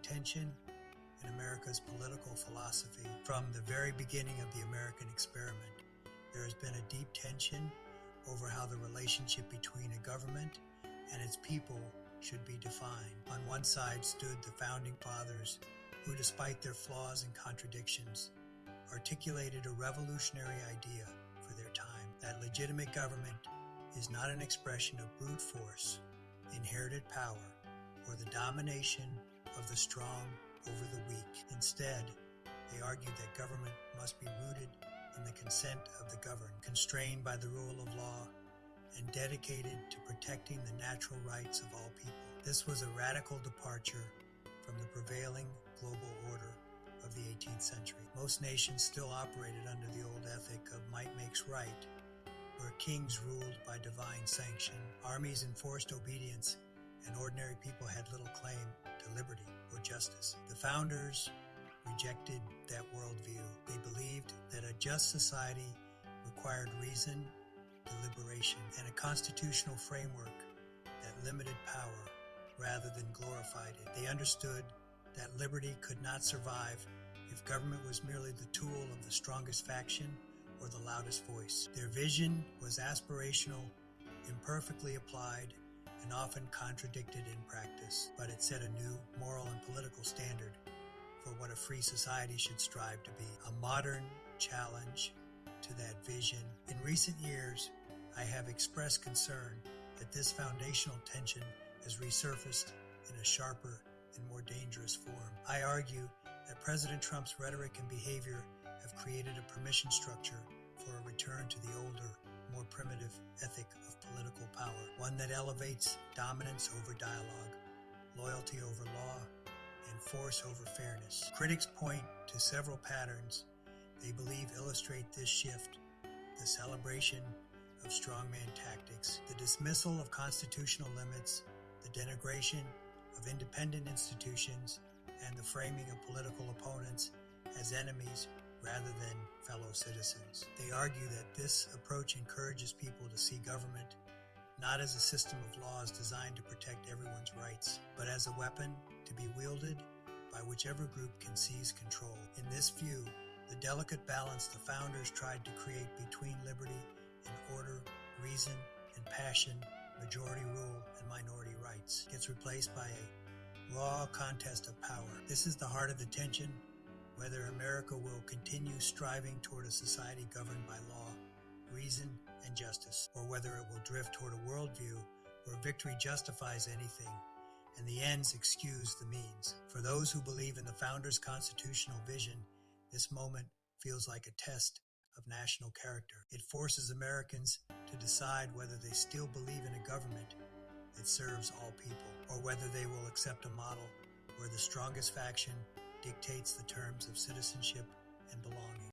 tension in America's political philosophy. From the very beginning of the American experiment, there has been a deep tension over how the relationship between a government and its people should be defined. On one side stood the founding fathers who, despite their flaws and contradictions, articulated a revolutionary idea for their time, that legitimate government is not an expression of brute force, inherited power, or the domination of the strong over the weak. Instead, they argued that government must be rooted in the consent of the governed, constrained by the rule of law, and dedicated to protecting the natural rights of all people. This was a radical departure from the prevailing global order of the 18th century. Most nations still operated under the old ethic of might makes right, where kings ruled by divine sanction, armies enforced obedience, and ordinary people had little claim to liberty or justice. The founders rejected that worldview. They believed that a just society required reason, deliberation, and a constitutional framework that limited power rather than glorified it. They understood that liberty could not survive if government was merely the tool of the strongest faction or the loudest voice. Their vision was aspirational, imperfectly applied, and often contradicted in practice, but it set a new moral and political standard for what a free society should strive to be, a modern challenge to that vision. In recent years, I have expressed concern that this foundational tension has resurfaced in a sharper and more dangerous form. I argue that President Trump's rhetoric and behavior have created a permission structure for a return to the older, more primitive ethic of political power, one that elevates dominance over dialogue, loyalty over law, and force over fairness. Critics point to several patterns they believe illustrate this shift: the celebration of strongman tactics, the dismissal of constitutional limits, the denigration of independent institutions, and the framing of political opponents as enemies rather than fellow citizens. They argue that this approach encourages people to see government not as a system of laws designed to protect everyone's rights, but as a weapon to be wielded by whichever group can seize control. In this view, the delicate balance the founders tried to create between liberty and order, reason and passion, majority rule and minority rights gets replaced by a raw contest of power. This is the heart of the tension: whether America will continue striving toward a society governed by law, reason, and justice, or whether it will drift toward a worldview where victory justifies anything and the ends excuse the means. For those who believe in the founders' constitutional vision, this moment feels like a test of national character. It forces Americans to decide whether they still believe in a government that serves all people, or whether they will accept a model where the strongest faction dictates the terms of citizenship and belonging.